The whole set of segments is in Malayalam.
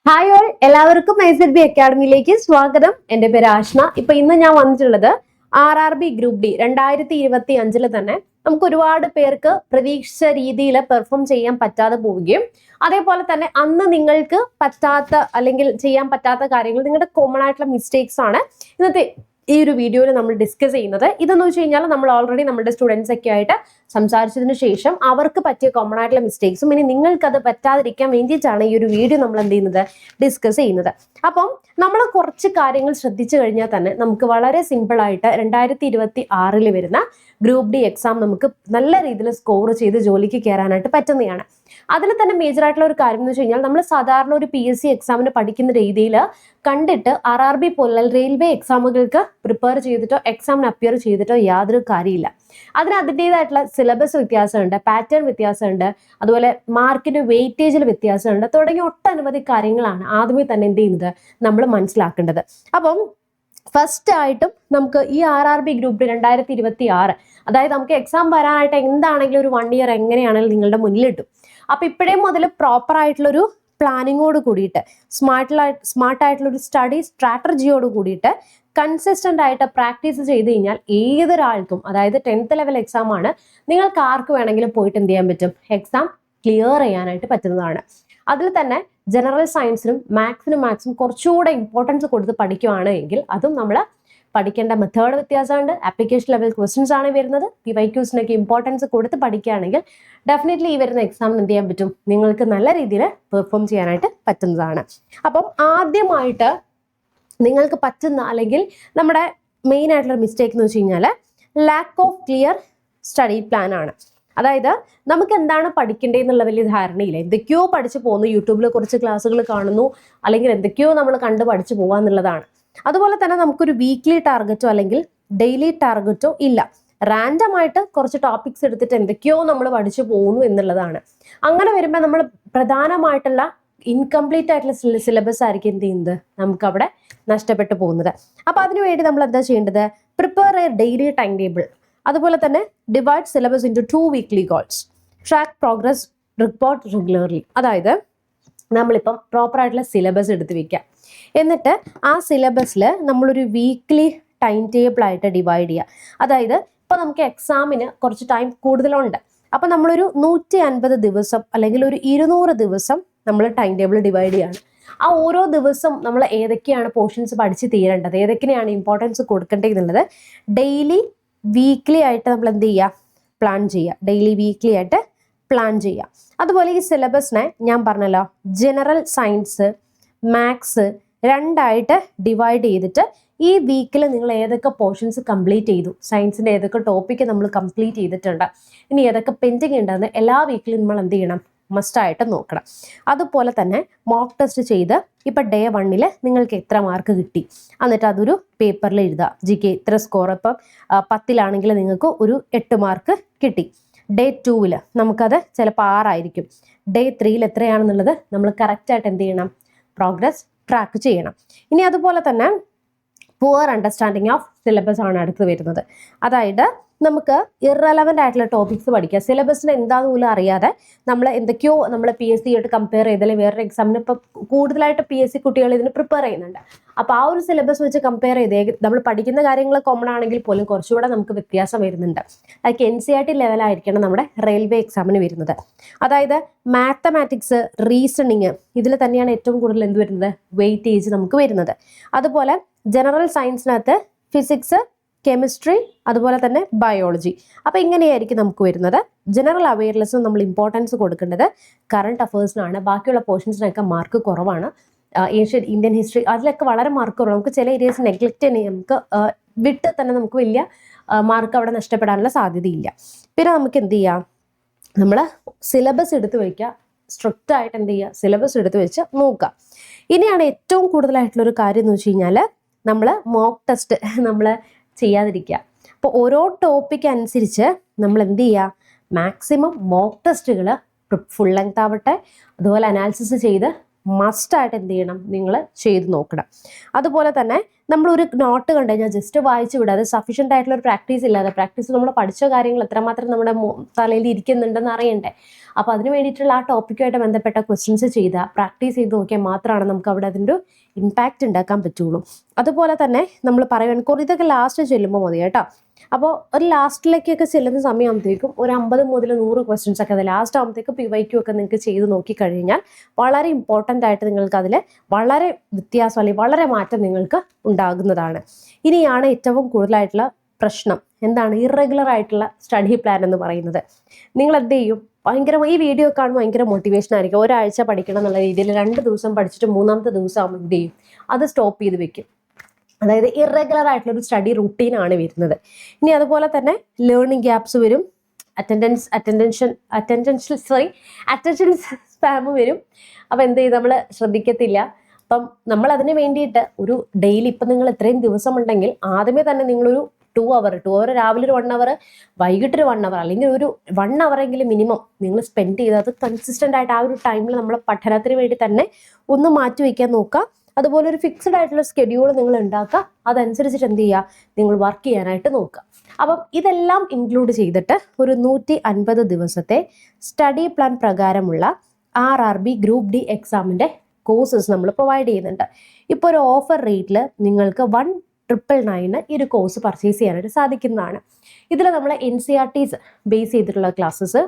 ഹായ് ഓൾ, എല്ലാവർക്കും IZB അക്കാഡമിയിലേക്ക് സ്വാഗതം. എൻ്റെ പേര് ആഷ്ന. ഇന്ന് ഞാൻ വന്നിട്ടുള്ളത് RRB ഗ്രൂപ്പ് ഡി 2025 തന്നെ നമുക്ക് ഒരുപാട് പേർക്ക് പ്രതീക്ഷിച്ച രീതിയിൽ പെർഫോം ചെയ്യാൻ പറ്റാതെ പോവുകയും അതേപോലെ തന്നെ അന്ന് നിങ്ങൾക്ക് പറ്റാത്ത അല്ലെങ്കിൽ ചെയ്യാൻ പറ്റാത്ത കാര്യങ്ങൾ നിങ്ങളുടെ കോമൺ ആയിട്ടുള്ള മിസ്റ്റേക്സ് ആണ് ഇന്നത്തെ ഈ ഒരു വീഡിയോയിൽ നമ്മൾ ഡിസ്കസ് ചെയ്യുന്നത്. ഇതെന്ന് വെച്ച് കഴിഞ്ഞാൽ നമ്മൾ ഓൾറെഡി നമ്മുടെ സ്റ്റുഡൻസ് ഒക്കെ ആയിട്ട് സംസാരിച്ചതിന് ശേഷം അവർക്ക് പറ്റിയ കോമൺ ആയിട്ടുള്ള മിസ്റ്റേക്സും ഇനി നിങ്ങൾക്കത് പറ്റാതിരിക്കാൻ വേണ്ടിയിട്ടാണ് ഈ ഒരു വീഡിയോ നമ്മൾ എന്ത് ചെയ്യുന്നത്, ഡിസ്കസ് ചെയ്യുന്നത്. അപ്പം നമ്മൾ കുറച്ച് കാര്യങ്ങൾ ശ്രദ്ധിച്ചു കഴിഞ്ഞാൽ തന്നെ നമുക്ക് വളരെ സിമ്പിൾ ആയിട്ട് 2026 വരുന്ന ഗ്രൂപ്പ് ഡി എക്സാം നമുക്ക് നല്ല രീതിയിൽ സ്കോർ ചെയ്ത് ജോലിക്ക് കയറാനായിട്ട് പറ്റുന്നതാണ്. അതിൽ തന്നെ മേജർ ആയിട്ടുള്ള ഒരു കാര്യം എന്ന് വെച്ച് കഴിഞ്ഞാൽ നമ്മൾ സാധാരണ ഒരു PSC എക്സാമിന് പഠിക്കുന്ന രീതിയിൽ കണ്ടിട്ട് RRB പോലുള്ള റെയിൽവേ എക്സാമുകൾക്ക് പ്രിപ്പയർ ചെയ്തിട്ടോ എക്സാമിന് അപ്പിയർ ചെയ്തിട്ടോ യാതൊരു കാര്യമില്ല. അതിൻ്റെതായിട്ടുള്ള സിലബസ് വ്യത്യാസമുണ്ട്, പാറ്റേൺ വ്യത്യാസമുണ്ട്, അതുപോലെ മാർക്കിന്റെ വെയിറ്റേജിൽ വ്യത്യാസമുണ്ട് തുടങ്ങിയ ഒട്ടനവധി കാര്യങ്ങളാണ് ആദ്യമേ തന്നെ എന്ത് ചെയ്യുന്നത് നമ്മൾ മനസ്സിലാക്കേണ്ടത്. അപ്പം ഫസ്റ്റ് ആയിട്ടും നമുക്ക് ഈ RRB ഗ്രൂപ്പ് 2026, അതായത് നമുക്ക് എക്സാം വരാനായിട്ട് എന്താണെങ്കിലും ഒരു 1 ഇയർ എങ്ങനെയാണെങ്കിലും നിങ്ങളുടെ മുന്നിലിട്ടും. അപ്പൊ ഇപ്പോഴേ മുതൽ പ്രോപ്പർ ആയിട്ടുള്ളൊരു പ്ലാനിങ്ങോട് കൂടിയിട്ട് സ്മാർട്ട് ആയിട്ടുള്ള ഒരു സ്റ്റഡി സ്ട്രാറ്റജിയോട് കൂടിയിട്ട് കൺസിസ്റ്റന്റ് ആയിട്ട് പ്രാക്ടീസ് ചെയ്ത് കഴിഞ്ഞാൽ ഏതൊരാൾക്കും, അതായത് 10th ലെവൽ എക്സാം ആണ്, നിങ്ങൾക്ക് ആർക്ക് വേണമെങ്കിലും പോയിട്ട് എന്ത് ചെയ്യാൻ പറ്റും, എക്സാം ക്ലിയർ ചെയ്യാനായിട്ട് പറ്റുന്നതാണ്. അതിൽ തന്നെ ജനറൽ സയൻസിനും മാത്സിനും കുറച്ചുകൂടെ ഇമ്പോർട്ടൻസ് കൊടുത്ത് പഠിക്കുകയാണ് എങ്കിൽ അതും നമ്മൾ പഠിക്കേണ്ട മെത്തേഡ് വ്യത്യാസമുണ്ട്. ആപ്ലിക്കേഷൻ ലെവൽ ക്വസ്റ്റ്യൻസ് ആണ് വരുന്നത്. PYQസിനൊക്കെ ഇമ്പോർട്ടൻസ് കൊടുത്ത് പഠിക്കുകയാണെങ്കിൽ ഡെഫിനറ്റ്ലി ഈ വരുന്ന എക്സാമിന് എന്ത് ചെയ്യാൻ പറ്റും, നിങ്ങൾക്ക് നല്ല രീതിയിൽ പെർഫോം ചെയ്യാനായിട്ട് പറ്റുന്നതാണ്. അപ്പം ആദ്യമായിട്ട് നിങ്ങൾക്ക് പറ്റുന്ന അല്ലെങ്കിൽ നമ്മുടെ മെയിൻ ആയിട്ടുള്ള മിസ്റ്റേക്ക് എന്ന് വെച്ച് കഴിഞ്ഞാൽ lack of clear study plan ആണ്. അതായത് നമുക്ക് എന്താണ് പഠിക്കേണ്ടതെന്നുള്ള വലിയ ധാരണയില്ല. എന്തൊക്കെയോ പഠിച്ചു പോകുന്നു, യൂട്യൂബിൽ കുറച്ച് ക്ലാസ്സുകൾ കാണുന്നു, അല്ലെങ്കിൽ എന്തൊക്കെയോ നമ്മൾ കണ്ട് പഠിച്ചു പോകാന്നുള്ളതാണ്. അതുപോലെ തന്നെ നമുക്കൊരു വീക്ക്ലി ടാർഗറ്റോ അല്ലെങ്കിൽ ഡെയിലി ടാർഗറ്റോ ഇല്ല. റാൻഡം ആയിട്ട് കുറച്ച് ടോപ്പിക്സ് എടുത്തിട്ട് എന്തൊക്കെയോ നമ്മൾ പഠിച്ചു പോകുന്നു എന്നുള്ളതാണ്. അങ്ങനെ വരുമ്പോൾ നമ്മൾ പ്രധാനമായിട്ടുള്ള ഇൻകംപ്ലീറ്റ് ആയിട്ടുള്ള സിലബസ് ആയിരിക്കും എന്ത് ചെയ്യുന്നത്, നമുക്ക് അവിടെ നഷ്ടപ്പെട്ടു പോകുന്നത്. അപ്പൊ അതിനുവേണ്ടി നമ്മൾ എന്താ ചെയ്യേണ്ടത്, prepare A daily time table, അതുപോലെ തന്നെ divide syllabus into 2 weekly goals, track progress, report regularly. അതായത് നമ്മളിപ്പം പ്രോപ്പർ ആയിട്ടുള്ള സിലബസ് എടുത്ത് വെക്കാം, എന്നിട്ട് ആ സിലബസിൽ നമ്മളൊരു വീക്ക്ലി ടൈം ടേബിൾ ആയിട്ട് ഡിവൈഡ് ചെയ്യുക. അതായത് ഇപ്പോൾ നമുക്ക് എക്സാമിന് കുറച്ച് ടൈം കൂടുതലുണ്ട്, അപ്പം നമ്മളൊരു 150 ദിവസം അല്ലെങ്കിൽ ഒരു 200 ദിവസം നമ്മൾ ടൈം ടേബിൾ ഡിവൈഡ് ചെയ്യാണ്. ആ ഓരോ ദിവസം നമ്മൾ ഏതൊക്കെയാണ് പോർഷൻസ് പഠിച്ച് തീരേണ്ടത്, ഏതൊക്കെയാണ് ഇമ്പോർട്ടൻസ് കൊടുക്കേണ്ടത് എന്നുള്ളത് ഡെയിലി വീക്ക്ലി ആയിട്ട് നമ്മൾ എന്ത് ചെയ്യുക, പ്ലാൻ ചെയ്യുക. ഡെയിലി വീക്ക്ലി ആയിട്ട് പ്ലാൻ ചെയ്യുക. അതുപോലെ ഈ സിലബസിനെ ഞാൻ പറഞ്ഞല്ലോ, ജനറൽ സയൻസ് മാത്സ് രണ്ടായിട്ട് ഡിവൈഡ് ചെയ്തിട്ട് ഈ വീക്കിൽ നിങ്ങൾ ഏതൊക്കെ പോർഷൻസ് കംപ്ലീറ്റ് ചെയ്തു, സയൻസിൻ്റെ ഏതൊക്കെ ടോപ്പിക്ക് നമ്മൾ കംപ്ലീറ്റ് ചെയ്തിട്ടുണ്ട്, ഇനി ഏതൊക്കെ പെൻഡിങ് ഉണ്ടെന്ന് എല്ലാ വീക്കിലും നമ്മൾ എന്ത് ചെയ്യണം, മസ്റ്റായിട്ട് നോക്കണം. അതുപോലെ തന്നെ മോക്ക് ടെസ്റ്റ് ചെയ്ത് ഇപ്പം ഡേ 1 നിങ്ങൾക്ക് എത്ര മാർക്ക് കിട്ടി എന്നിട്ട് അതൊരു പേപ്പറിൽ എഴുതുക. GK ഇത്ര സ്കോർ, ഇപ്പം 10 നിങ്ങൾക്ക് ഒരു 8 മാർക്ക് കിട്ടി. ഡേ 2 നമുക്കത് ചിലപ്പോൾ 6 ആയിരിക്കും. ഡേ 3 എത്രയാണെന്നുള്ളത് നമ്മൾ കറക്റ്റായിട്ട് എന്ത് ചെയ്യണം, പ്രോഗ്രസ് ട്രാക്ക് ചെയ്യണം. ഇനി അതുപോലെ തന്നെ പുവർ അണ്ടർസ്റ്റാൻഡിങ് ഓഫ് സിലബസ് ആണ് അടുത്ത് വരുന്നത്. അതായത് നമുക്ക് ഇറലവൻ്റ് ആയിട്ടുള്ള ടോപ്പിക്സ് പഠിക്കുക. സിലബസിന് എന്താണെന്ന് പോലും അറിയാതെ നമ്മൾ എന്തൊക്കെയോ നമ്മൾ PSC ആയിട്ട് കമ്പയർ ചെയ്താൽ വേറൊരു എക്സാമിന് ഇപ്പം കൂടുതലായിട്ട് PSC കുട്ടികൾ ഇതിന് പ്രിപ്പയർ ചെയ്യുന്നുണ്ട്. അപ്പോൾ ആ ഒരു സിലബസ് വെച്ച് കമ്പയർ ചെയ്ത് നമ്മൾ പഠിക്കുന്ന കാര്യങ്ങൾ കോമൺ ആണെങ്കിൽ പോലും കുറച്ചുകൂടെ നമുക്ക് വ്യത്യാസം വരുന്നുണ്ട്. അതൊക്കെ NCERT ലെവലായിരിക്കണം നമ്മുടെ റെയിൽവേ എക്സാമിന് വരുന്നത്. അതായത് മാത്തമാറ്റിക്സ്, റീസണിങ് ഇതിൽ തന്നെയാണ് ഏറ്റവും കൂടുതൽ എന്ത് വരുന്നത്, വെയിറ്റേജ് നമുക്ക് വരുന്നത്. അതുപോലെ ജനറൽ സയൻസിനകത്ത് ഫിസിക്സ്, കെമിസ്ട്രി, അതുപോലെ തന്നെ ബയോളജി. അപ്പോൾ ഇങ്ങനെയായിരിക്കും നമുക്ക് വരുന്നത്. ജനറൽ അവയർനെസ് നമ്മൾ ഇമ്പോർട്ടൻസ് കൊടുക്കേണ്ടത് കറണ്ട് അഫേഴ്സിനാണ്. ബാക്കിയുള്ള പോർഷൻസിനൊക്കെ മാർക്ക് കുറവാണ്. ഏഷ്യൻ ഇന്ത്യൻ ഹിസ്റ്ററി അതിലൊക്കെ വളരെ മാർക്ക് കുറവ്. നമുക്ക് ചില ഏരിയസ് നെഗ്ലക്റ്റ് തന്നെ, നമുക്ക് വിട്ട് തന്നെ നമുക്ക് വലിയ മാർക്ക് അവിടെ നഷ്ടപ്പെടാനുള്ള സാധ്യതയില്ല. പിന്നെ നമുക്ക് എന്ത് ചെയ്യാം, നമ്മൾ സിലബസ് എടുത്ത് വയ്ക്കുക, സ്ട്രിക്റ്റ് ആയിട്ട് എന്ത് ചെയ്യുക, സിലബസ് എടുത്ത് വെച്ച് നോക്കുക. ഇനിയാണ് ഏറ്റവും കൂടുതലായിട്ടുള്ളൊരു കാര്യം എന്ന് വെച്ച് കഴിഞ്ഞാൽ നമ്മൾ മോക്ക് ടെസ്റ്റ് നമ്മൾ ചെയ്യാതിരിക്കുക. അപ്പോൾ ഓരോ ടോപ്പിക്ക് അനുസരിച്ച് നമ്മൾ എന്ത് ചെയ്യുക, മാക്സിമം മോക്ക് ടെസ്റ്റുകൾ ഫുൾ ലെങ്ത് ആവട്ടെ, അതുപോലെ അനാലിസിസ് ചെയ്ത് മസ്റ്റായിട്ട് എന്ത് ചെയ്യണം, നിങ്ങൾ ചെയ്ത് നോക്കണം. അതുപോലെ തന്നെ നമ്മളൊരു നോട്ട് കണ്ടു കഴിഞ്ഞാൽ ജസ്റ്റ് വായിച്ചു വിടാതെ സഫീഷ്യൻ്റ് ആയിട്ടുള്ള ഒരു പ്രാക്ടീസ് ഇല്ലാതെ, പ്രാക്ടീസ് നമ്മൾ പഠിച്ച കാര്യങ്ങൾ എത്രമാത്രം നമ്മുടെ തലയിൽ ഇരിക്കുന്നുണ്ടെന്ന് അറിയണ്ടേ. അപ്പോൾ അതിന് വേണ്ടിയിട്ടുള്ള ആ ടോപ്പിക്കുമായിട്ട് ബന്ധപ്പെട്ട ക്വസ്റ്റ്യൻസ് ചെയ്താൽ പ്രാക്ടീസ് ചെയ്ത് നോക്കിയാൽ മാത്രമാണ് നമുക്ക് അവിടെ അതിൻ്റെ ഒരു ഇമ്പാക്റ്റ് ഉണ്ടാക്കാൻ പറ്റുള്ളൂ. അതുപോലെ തന്നെ നമ്മൾ പറയുകയാണെങ്കിൽ ഇതൊക്കെ ലാസ്റ്റ് ചെല്ലുമ്പോൾ മതി കേട്ടോ. അപ്പോൾ ഒരു ലാസ്റ്റിലേക്കൊക്കെ ചെല്ലുന്ന സമയമാകുമ്പോഴത്തേക്കും ഒരു 50 മുതൽ 100 ക്വസ്റ്റ്യൻസ് ഒക്കെ അത് ലാസ്റ്റ് ആകുമ്പോഴത്തേക്കും PYQ ഒക്കെ നിങ്ങൾക്ക് ചെയ്ത് നോക്കിക്കഴിഞ്ഞാൽ വളരെ ഇമ്പോർട്ടൻ്റ് ആയിട്ട് നിങ്ങൾക്ക് അതിൽ വളരെ വ്യത്യാസം അല്ലെങ്കിൽ വളരെ മാറ്റം നിങ്ങൾക്ക് ഉണ്ടാകുന്നതാണ്. ഇനിയാണ് ഏറ്റവും കൂടുതലായിട്ടുള്ള പ്രശ്നം എന്താണ്, ഇറഗുലർ ആയിട്ടുള്ള സ്റ്റഡി പ്ലാൻ എന്ന് പറയുന്നത്. നിങ്ങൾ എന്ത് ചെയ്യും, ഈ വീഡിയോ കാണുമ്പോൾ ഭയങ്കര മോട്ടിവേഷൻ ആയിരിക്കും. ഒരാഴ്ച പഠിക്കണം എന്നുള്ള രീതിയിൽ 2 ദിവസം പഠിച്ചിട്ട് 3ാമത്തെ ദിവസം ആകുമ്പോൾ എന്ത് ചെയ്യും, അത് സ്റ്റോപ്പ് ചെയ്ത് വെക്കും. അതായത് ഇറഗുലർ ആയിട്ടുള്ള ഒരു സ്റ്റഡി റുട്ടീനാണ് വരുന്നത്. ഇനി അതുപോലെ തന്നെ ലേണിംഗ് ഗ്യാപ്സ് വരും, അറ്റൻഷൻ സ്പാം വരും. അപ്പം എന്ത് ചെയ്യും, നമ്മൾ ശ്രദ്ധിക്കത്തില്ല. അപ്പം നമ്മൾ അതിന് വേണ്ടിയിട്ട് ഒരു ഡെയിലി ഇപ്പം നിങ്ങൾ ഇത്രയും ദിവസം ഉണ്ടെങ്കിൽ ആദ്യമേ തന്നെ നിങ്ങളൊരു 2 അവർ രാവിലെ ഒരു 1 അവർ, വൈകിട്ടൊരു 1 അവർ, അല്ലെങ്കിൽ ഒരു 1 അവറെങ്കിലും മിനിമം നിങ്ങൾ സ്പെൻഡ് ചെയ്ത് അത് കൺസിസ്റ്റൻ്റ് ആയിട്ട് ആ ഒരു ടൈമിൽ നമ്മൾ പഠനത്തിന് വേണ്ടി തന്നെ ഒന്ന് മാറ്റി വയ്ക്കാൻ നോക്കുക. അതുപോലെ ഒരു ഫിക്സ്ഡ് ആയിട്ടുള്ള സ്കെഡ്യൂൾ നിങ്ങൾ ഉണ്ടാക്കുക. അതനുസരിച്ചിട്ട് എന്ത് ചെയ്യുക, നിങ്ങൾ വർക്ക് ചെയ്യാനായിട്ട് നോക്കുക. അപ്പം ഇതെല്ലാം ഇൻക്ലൂഡ് ചെയ്തിട്ട് ഒരു 150 ദിവസത്തെ സ്റ്റഡി പ്ലാൻ പ്രകാരമുള്ള RRB ഗ്രൂപ്പ് D എക്സാമിൻ്റെ കോഴ്സസ് നമ്മൾ പ്രൊവൈഡ് ചെയ്യുന്നുണ്ട്. ഇപ്പോൾ ഒരു ഓഫർ റേറ്റിൽ നിങ്ങൾക്ക് 1,999 ഈ ഒരു കോഴ്സ് പർച്ചേസ് ചെയ്യാനായിട്ട് സാധിക്കുന്നതാണ്. ഇതിൽ നമ്മൾ NCERTs ബേസ് ചെയ്തിട്ടുള്ള ക്ലാസ്സസ്,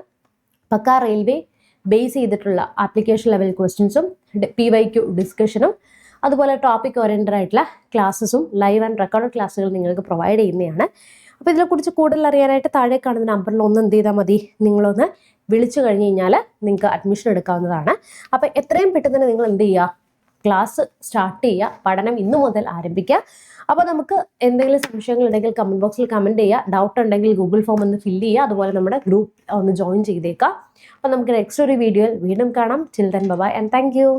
പക്കാ റെയിൽവേ ബേസ് ചെയ്തിട്ടുള്ള ആപ്ലിക്കേഷൻ ലെവൽ ക്വസ്റ്റ്യൻസും PYQ ഡിസ്കഷനും അതുപോലെ ടോപ്പിക് ഓറിയൻറ്റഡ് ആയിട്ടുള്ള ക്ലാസ്സസും ലൈവ് ആൻഡ് റെക്കോർഡ് ക്ലാസ്സുകൾ നിങ്ങൾക്ക് പ്രൊവൈഡ് ചെയ്യുന്നതാണ്. അപ്പോൾ ഇതിനെക്കുറിച്ച് കൂടുതൽ അറിയാനായിട്ട് താഴെ കാണുന്ന നമ്പറിൽ ഒന്ന് എന്ത് ചെയ്താൽ മതി, നിങ്ങളൊന്ന് വിളിച്ചു കഴിഞ്ഞ് കഴിഞ്ഞാൽ നിങ്ങൾക്ക് അഡ്മിഷൻ എടുക്കാവുന്നതാണ്. അപ്പോൾ എത്രയും പെട്ടെന്ന് തന്നെ നിങ്ങൾ എന്ത് ചെയ്യുക, ക്ലാസ് സ്റ്റാർട്ട് ചെയ്യുക, പഠനം ഇന്നു മുതൽ ആരംഭിക്കുക. അപ്പോൾ നമുക്ക് എന്തെങ്കിലും സംശയങ്ങൾ ഉണ്ടെങ്കിൽ കമൻറ്റ് ബോക്സിൽ കമൻറ്റ് ചെയ്യുക, ഡൗട്ട് ഉണ്ടെങ്കിൽ ഗൂഗിൾ ഫോം ഒന്ന് ഫില്ല് ചെയ്യുക, അതുപോലെ നമ്മുടെ ഗ്രൂപ്പ് ഒന്ന് ജോയിൻ ചെയ്തേക്കുക. അപ്പോൾ നമുക്ക് നെക്സ്റ്റ് ഒരു വീഡിയോയിൽ വീണ്ടും കാണാം. Till then bye and thank you.